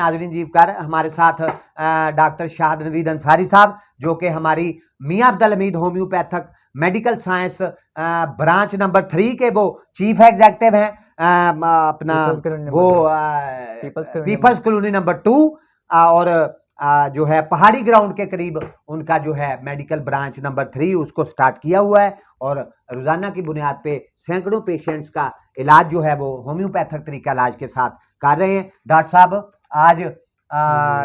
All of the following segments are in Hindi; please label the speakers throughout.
Speaker 1: नाजरीन जीवकार हमारे साथ डॉक्टर शाहद नवीद अंसारी साहब, जो कि हमारी Mian Abdul Hamid homeopathic medical science branch number 3 के वो चीफ एग्जेक्टिव हैं, अपना वो पीपल्स कॉलोनी नंबर 2 और जो है पहाड़ी ग्राउंड के करीब उनका जो है मेडिकल ब्रांच नंबर 3 उसको स्टार्ट किया हुआ है और रोजाना की बुनियाद पे सैकड़ों पेशेंट्स का इलाज जो है वो होम्योपैथिक तरीका इलाज के साथ कर रहे हैं। डॉक्टर साहब, आज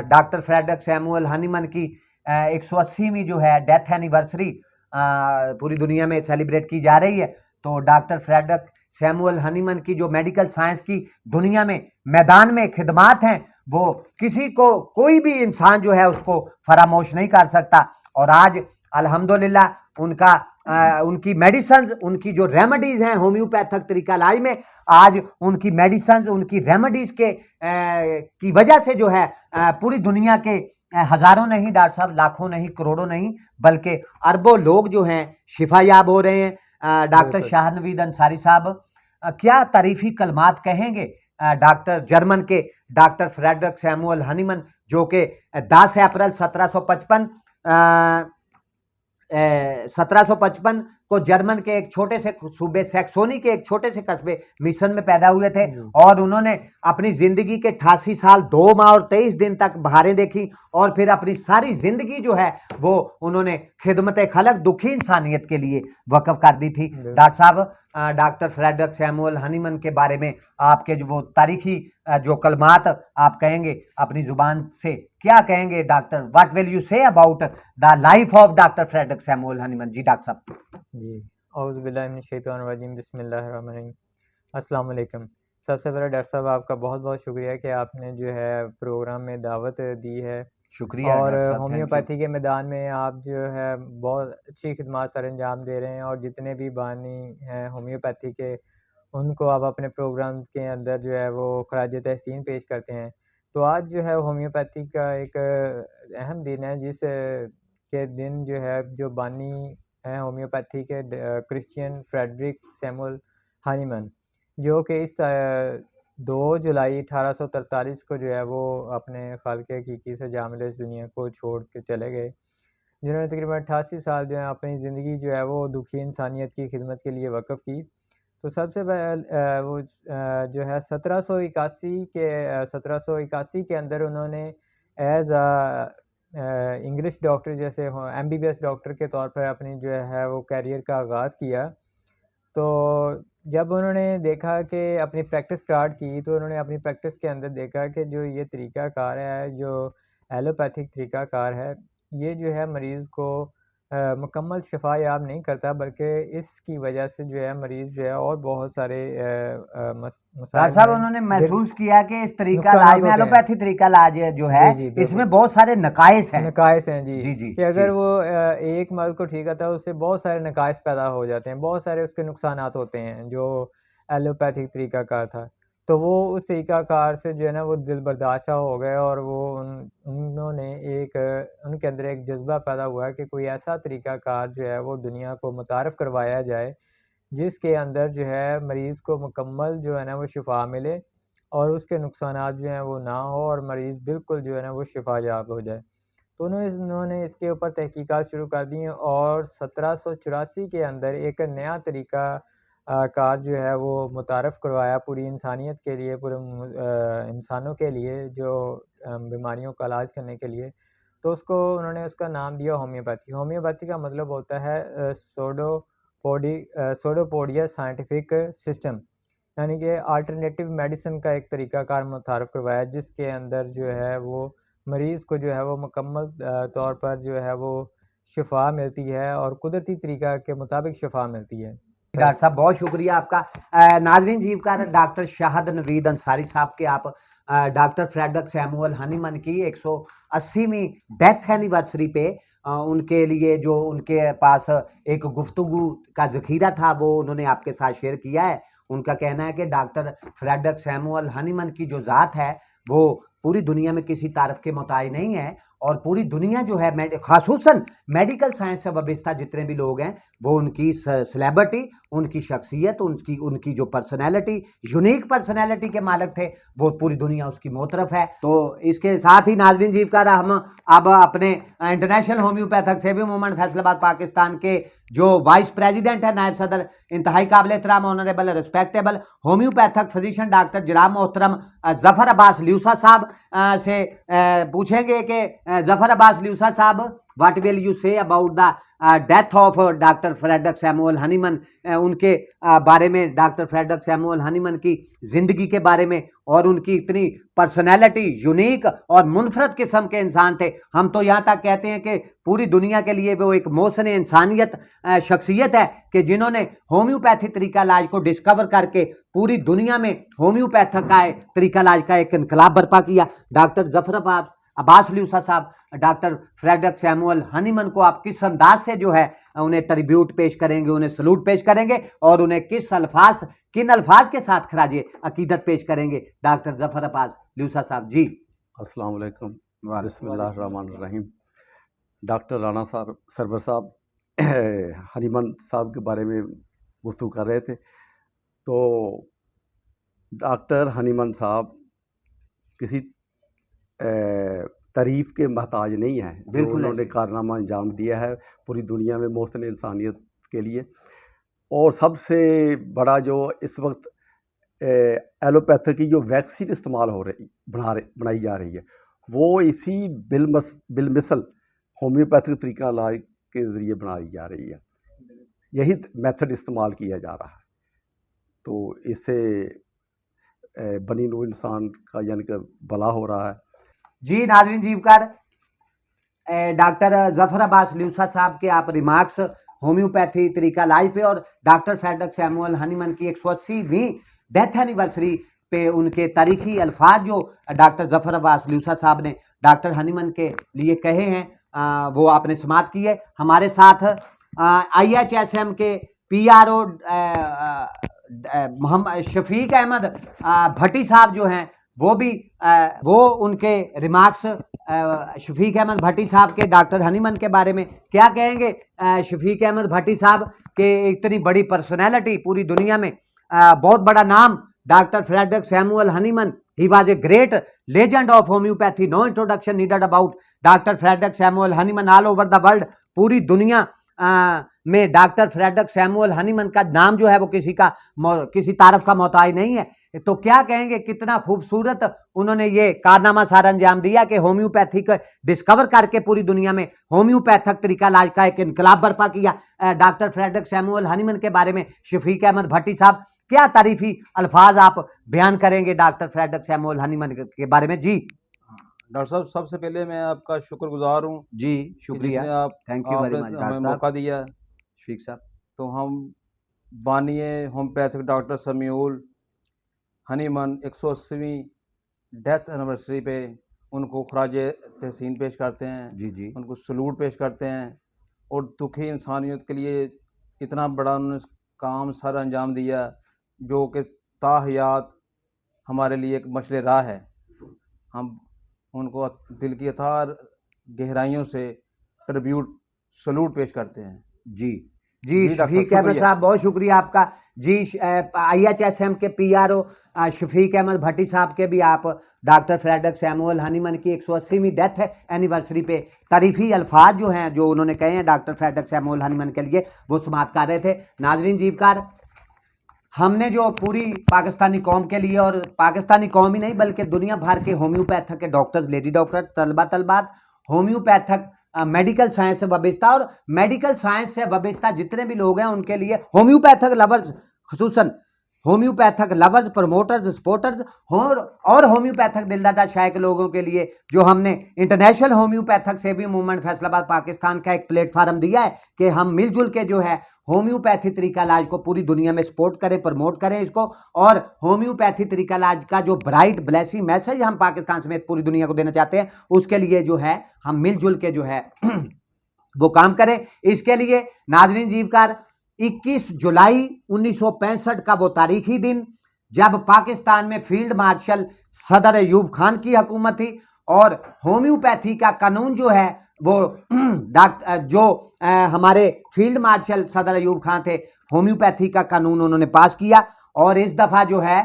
Speaker 1: डॉक्टर फ्रेडरिक सैमुअल हनीमन की 180वीं जो है डेथ एनिवर्सरी पूरी दुनिया में सेलिब्रेट की जा रही है। तो डॉक्टर फ्रेडरिक सैमुअल हनीमन की जो मेडिकल साइंस की दुनिया में मैदान में खिदमात हैं वो किसी को कोई भी इंसान जो है उसको फरामोश नहीं कर सकता। और आज अल्हम्दुलिल्लाह उनकी मेडिसिन, उनकी जो रेमेडीज हैं होम्योपैथिक तरीका इलाज में, आज उनकी मेडिसिन, उनकी रेमेडीज के की वजह से जो है पूरी दुनिया के हजारों नहीं डॉक्टर साहब, लाखों नहीं, करोड़ों नहीं, बल्कि अरबों लोग जो हैं शिफायाब हो रहे हैं। डॉक्टर शाहद नवीद अंसारी साहब, क्या तारीफी कलमात कहेंगे डॉक्टर जर्मन के डॉक्टर फ्रेडरिक सैमुअल हनीमन, जो कि 10 अप्रैल 1755 को जर्मन के एक छोटे से सूबे सैक्सोनी के एक छोटे से कस्बे मिशन में पैदा हुए थे और उन्होंने अपनी जिंदगी के 88 साल 2 माह और 23 दिन तक बहारें देखी और फिर अपनी सारी जिंदगी जो है वो उन्होंने खिदमत खलक, दुखी इंसानियत के लिए वक्फ कर दी थी। डॉक्टर साहब, डॉक्टर फ्रेडरिक सैमुअल हनीमन के बारे में आपके जो वो तारीखी जो कलमात आप कहेंगे अपनी जुबान से, क्या कहेंगे doctor? What will you say about the life of doctor Frederick Samuel Hahnemann? जी डॉक्टर साहब।
Speaker 2: जी, औज़ु बिल्लाहि मिनश शैतानिर रजीम, बिस्मिल्लाहिर रहमानिर रहीम। अस्सलाम वालेकुम। सबसे पहले डॉक्टर साहब आपका बहुत बहुत शुक्रिया कि आपने जो है प्रोग्राम में दावत दी है।
Speaker 1: शुक्रिया
Speaker 2: और
Speaker 1: डॉक्टर साहब,
Speaker 2: होम्योपैथी के मैदान में आप जो है बहुत अच्छी खिदमत सर अंजाम दे रहे हैं और जितने भी बानी हैं होम्योपैथी के, उनको आप अपने प्रोग्राम के अंदर जो है वो खराज तहसीन पेश करते हैं। तो आज जो है होम्योपैथी का एक अहम दिन है, जिस के दिन जो है जो बानी हैं होम्योपैथी के क्रिश्चियन फ्रेडरिक सैमुअल हनीमन, जो कि इस 2 जुलाई 1843 को जो है वो अपने खालिक हकीकी से जामिल इस दुनिया को छोड़ के चले गए, जिन्होंने तकरीबन 88 साल जो है अपनी ज़िंदगी जो है वो दुखी इंसानियत की खिदमत के लिए वक़्फ़ की। तो सबसे पहले वो जो है 1781 के अंदर उन्होंने एज़ इंग्लिश डॉक्टर, जैसे एमबीबीएस डॉक्टर के तौर पर अपनी जो है वो कैरियर का आगाज़ किया। तो जब उन्होंने देखा कि अपनी प्रैक्टिस स्टार्ट की, तो उन्होंने अपनी प्रैक्टिस के अंदर देखा कि जो ये तरीक़ाकार है, जो एलोपैथिक तरीक़ाकार है, ये जो है मरीज़ को मुकम्मल शिफा याब नहीं करता, बल्कि इसकी वजह से जो है मरीज़ जो है और बहुत सारे
Speaker 1: डॉक्टर साहब उन्होंने महसूस किया कि इस तरीका इलाज में, एलोपैथी तरीका इलाज जो है इसमें बहुत सारे नकाइस हैं।
Speaker 2: जी जी, कि अगर वो एक मर्ज को ठीक करता है, उससे बहुत सारे नकाइस पैदा हो जाते हैं, बहुत सारे उसके नुकसानात होते हैं जो एलोपैथिक तरीकाकार था। तो वो उस तरीकाकार से जो है ना वो दिल बर्दाश्त हो गए और वो उन्होंने उनके अंदर एक जज्बा पैदा हुआ कि कोई ऐसा तरीकाकार जो है वो दुनिया को मुतारफ़ करवाया जाए, जिसके अंदर जो है मरीज़ को मुकम्मल जो है ना वो शिफा मिले और उसके नुकसानात जो हैं वो ना हो और मरीज़ बिल्कुल जो है ना वो शिफायाब हो जाए। तो उन्होंने इसके ऊपर तहकीकात शुरू कर दी और 1784 के अंदर एक नया तरीका कार जो है वो मुतारफ़ करवाया पूरी इंसानियत के लिए, पूरे इंसानों के लिए जो बीमारियों का इलाज करने के लिए। तो उन्होंने उसका नाम दिया होम्योपैथी। होम्योपैथी का मतलब होता है सोडोपोडिया साइंटिफिक सिस्टम, यानी कि अल्टरनेटिव मेडिसिन का एक तरीकाकार मुतारफ़ करवाया, जिसके अंदर जो है वो मरीज़ को जो है वो मुकम्मल तौर पर जो है वो शिफा मिलती है और कुदरती तरीका के मुताबिक शिफा मिलती है।
Speaker 1: डॉक्टर साहब बहुत शुक्रिया आपका। नाज़रीन जीवकार डॉक्टर शाहद नवीद अंसारी साहब के आप डॉक्टर फ्रेडरिक सैमुअल हनीमन की 180वीं डेथ एनिवर्सरी पे उनके लिए जो उनके पास एक गुफ्तगू का ज़खीरा था वो उन्होंने आपके साथ शेयर किया है। उनका कहना है कि डॉक्टर फ्रेडरिक सैमुअल हनीमन की जो ज़ात है वो पूरी दुनिया में किसी तारीफ के मोहताज नहीं है और पूरी दुनिया जो है खासूसन मेडिकल साइंस से वाबस्ता जितने भी लोग हैं वो उनकी सेलेब्रिटी, उनकी शख्सियत, उनकी जो पर्सनैलिटी, यूनिक पर्सनैलिटी के मालिक थे, वो पूरी दुनिया उसकी मोतरफ है। तो इसके साथ ही नाज़रीन जीवकार हम अब अपने इंटरनेशनल होम्योपैथिक सेवी मूवमेंट फैसलाबाद पाकिस्तान के जो वाइस प्रेसिडेंट है, नायब सदर, इंतहाई काबिल एहतराम, honourable, respectable homeopathic physician doctor जनाब मोहतरम जफर अब्बास ल्यूसा साहब से पूछेंगे कि जफर अब्बास ल्यूसा साहब, what will you say about the death of doctor Frederick Samuel Hahnemann, उनके बारे में, डॉक्टर फ्रेडरिक सैमुअल हनीमन की ज़िंदगी के बारे में, और उनकी इतनी पर्सनैलिटी, यूनिक और मुनफरद किस्म के इंसान थे। हम तो यहाँ तक कहते हैं कि पूरी दुनिया के लिए वो एक मोहसिन इंसानियत शख्सियत है कि जिन्होंने होम्योपैथी तरीका इलाज को डिस्कवर करके पूरी दुनिया में होम्योपैथिक का तरीका इलाज का एक इनकलाब बर्पा किया। डॉक्टर जफर अब्बास ल्यूसा साहब, डॉक्टर फ्रेडरिक सैमुअल हनीमन को आप किस अंदाज से जो है उन्हें ट्रिब्यूट पेश करेंगे, उन्हें सलूट पेश करेंगे, और उन्हें किन अल्फाज के साथ खराजे अकीदत पेश करेंगे? डॉक्टर जफर अब्बास ल्यूसा साहब जी।
Speaker 3: अस्सलाम वालेकुम, बिस्मिल्लाहिर्रहमानिर्रहीम। डॉक्टर राना सरवर साहब हनीमन साहब के बारे में गुफ्तगू कर रहे थे। तो डॉक्टर हनीमन साहब किसी तारीफ़ के मोहताज नहीं है। जो उन्होंने कारनामा अंजाम दिया है पूरी दुनिया में मोहसिन इंसानियत के लिए, और सबसे बड़ा जो इस वक्त एलोपैथी की जो वैक्सीन इस्तेमाल हो रही बनाई जा रही है, वो इसी बिलमिसल होम्योपैथिक तरीका इलाज के ज़रिए बनाई जा रही है। यही मेथड इस्तेमाल किया जा रहा है। तो इससे बनी नूं इंसान का यानी कि भला हो रहा है।
Speaker 1: जी नाज़रीन जीवकार, डॉक्टर जफर अब्बास ल्यूसा साहब के आप रिमार्क्स होम्योपैथी तरीका इलाज पे और डॉक्टर फ्रेडरिक सैमुअल हनीमन की 180वीं डेथ एनिवर्सरी पे उनके तारीखी अल्फाज जो डॉक्टर जफर अब्बास ल्यूसा साहब ने डॉक्टर हनीमन के लिए कहे हैं, वो आपने समात किए। हमारे साथ IHSM के PRO मोहम्मद शफीक अहमद भट्टी साहब जो हैं, वो उनके रिमार्क्स शफीक अहमद भट्टी साहब के डॉक्टर हनीमन के बारे में क्या कहेंगे? शफीक अहमद भट्टी साहब के इतनी बड़ी पर्सनैलिटी पूरी दुनिया में, बहुत बड़ा नाम, doctor Frederick Samuel Hahnemann, he was a great legend of homeopathy, no introduction needed about doctor Frederick Samuel Hahnemann all over the world. पूरी दुनिया में डॉक्टर फ्रेडरिक सैमुअल हनीमन का नाम जो है वो किसी तारफ का मोहताज नहीं है। तो क्या कहेंगे, कितना खूबसूरत उन्होंने ये कारनामा सारा अंजाम दिया कि होम्योपैथी को डिस्कवर करके पूरी दुनिया में होम्योपैथिक तरीका इलाज का एक इनकलाब बर्पा किया। डॉक्टर फ्रेडरिक सैमुअल हनीमन के बारे में शफीक अहमद भट्टी साहब, क्या तारीफी अल्फाज आप बयान करेंगे डॉक्टर फ्रेडरिक सैमुअल हनीमन के बारे में? जी
Speaker 4: डॉक्टर साहब, सबसे पहले मैं आपका शुक्रगुजार हूँ
Speaker 1: जी, शुक्रिया,
Speaker 4: थैंक यू वेरी मच, हमें मौका दिया।
Speaker 1: शफीक साहब,
Speaker 4: तो हम बानिए होम्योपैथिक डॉक्टर समीउल हनीमन 180वीं डेथ एनिवर्सरी पे उनको खराज तहसीन पेश करते हैं।
Speaker 1: जी जी,
Speaker 4: उनको सलूट पेश करते हैं, और दुखी इंसानियत के लिए इतना बड़ा उन्होंने काम सर अंजाम दिया जो कि ताहयात हमारे लिए एक मशले राह है। हम उनको दिल की अथार गहराइयों से ट्रिब्यूट सलूट पेश करते हैं।
Speaker 1: जी जी, शफीक अहमद साहब, बहुत शुक्रिया आपका। जी IHSM के PRO शफीक अहमद भट्टी साहब के भी आप डॉक्टर फ्रेडरिक सैमुअल हनीमन की 180वीं डेथ एनिवर्सरी पे तारीफी अल्फाज जो हैं, जो उन्होंने कहे हैं डॉक्टर फ्रेडरिक सैमुअल हनीमन के लिए, वो समात कर रहे थे। नाजरीन जीवकार, हमने जो पूरी पाकिस्तानी कौम के लिए, और पाकिस्तानी कौम ही नहीं बल्कि दुनिया भर के होम्योपैथिक के डॉक्टर्स, लेडी डॉक्टर, तलबात, होम्योपैथिक मेडिकल साइंस से वाबस्ता और मेडिकल साइंस से वाबस्ता जितने भी लोग हैं उनके लिए होम्योपैथिक लवर्स, खुसूसन होम्योपैथिक लवर्स, प्रमोटर्स, सपोर्टर्स और होम्योपैथिक दिलदादा शायक लोगों के लिए जो हमने इंटरनेशनल होम्योपैथिक सेवी मूवमेंट फैसलाबाद पाकिस्तान का एक प्लेटफार्म दिया है कि हम मिलजुल के जो है होम्योपैथी तरीका इलाज को पूरी दुनिया में सपोर्ट करें, प्रमोट करें इसको, और होम्योपैथी तरीका इलाज का जो ब्राइट ब्लेसिंग मैसेज हम पाकिस्तान समेत पूरी दुनिया को देना चाहते हैं, उसके लिए जो है हम मिलजुल के जो है वो काम करें। इसके लिए नाजरीन जीवकार, 21 जुलाई 1965 का वो तारीखी दिन जब पाकिस्तान में फील्ड मार्शल सदर अयूब खान की हुकूमत थी और होम्योपैथी का कानून जो है वो हमारे फील्ड मार्शल सदर अयूब खान थे, होम्योपैथी का कानून उन्होंने पास किया। और इस दफा जो है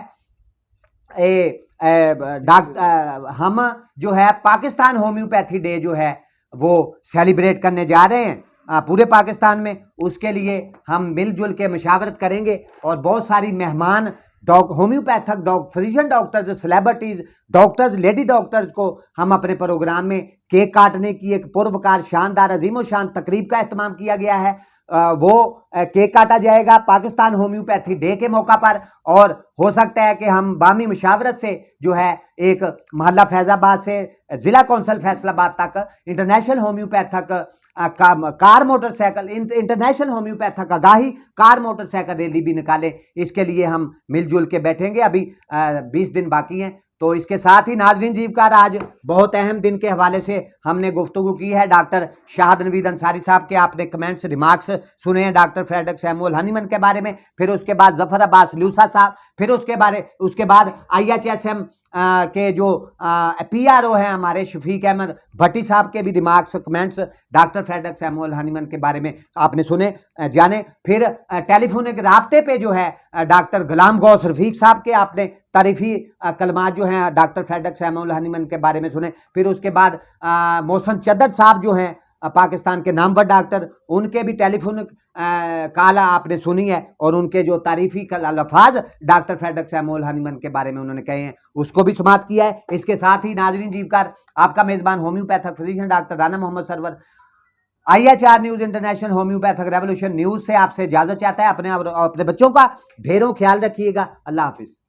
Speaker 1: हम जो है पाकिस्तान होम्योपैथी डे जो है वो सेलिब्रेट करने जा रहे हैं पूरे पाकिस्तान में। उसके लिए हम मिलजुल के मशावरत करेंगे और बहुत सारी मेहमान homeopathic physician doctors, celebrities doctors, lady doctors को हम अपने प्रोग्राम में केक काटने की एक पुरवकार शानदार अजीम शान तकरीब का एहतमाम किया गया है। वो केक काटा जाएगा पाकिस्तान होम्योपैथी डे के मौका पर। और हो सकता है कि हम बामी मशावरत से जो है एक मोहल्ला फैजाबाद से जिला कौंसल फैसलाबाद तक international homeopathic car motorcycle international homeopathic आगाही कार मोटरसाइकिल रैली भी निकाले। इसके लिए हम मिलजुल के बैठेंगे। अभी 20 दिन बाकी हैं। तो इसके साथ ही नाजरीन जीवकार, आज बहुत अहम दिन के हवाले से हमने गुफ्तगू की है। डॉक्टर शाहिद नवीद अंसारी साहब के आपने कमेंट्स रिमार्क्स सुने हैं डॉक्टर फ्रेडरिक सैमुअल हनीमन के बारे में, फिर उसके बाद जफर अब्बास लूसा साहब, फिर उसके बाद IHSM के जो PRO हैं हमारे शफीक अहमद भट्टी साहब के भी remarks comments doctor Frederick Samuel Hahnemann के बारे में आपने सुने जाने। फिर टेलीफोनिक राब्ते पे जो है डॉक्टर गुलाम गौस रफीक साहब के आपने तारीफी कलमात जो हैं डॉक्टर फ्रेडरिक सैमुअल हनीमन के बारे में सुने। फिर उसके बाद मोहसन चद्दर साहब जो हैं पाकिस्तान के नामवर डॉक्टर, उनके भी टेलीफोनिक कॉल आपने सुनी है और उनके जो तारीफी अल्फाज डॉक्टर फ्रेडरिक सैमुअल हनीमन के बारे में उन्होंने कहे हैं उसको भी समाप्त किया है। इसके साथ ही नाजरीन जीवकार, आपका मेज़बान homeopathic physician doctor Rana Mohammad Sarwar IHR news international homeopathic revolution news से आपसे इजाज़त चाहता है। अपने बच्चों का ढेरों ख्याल रखिएगा। अल्लाह हाफिज़।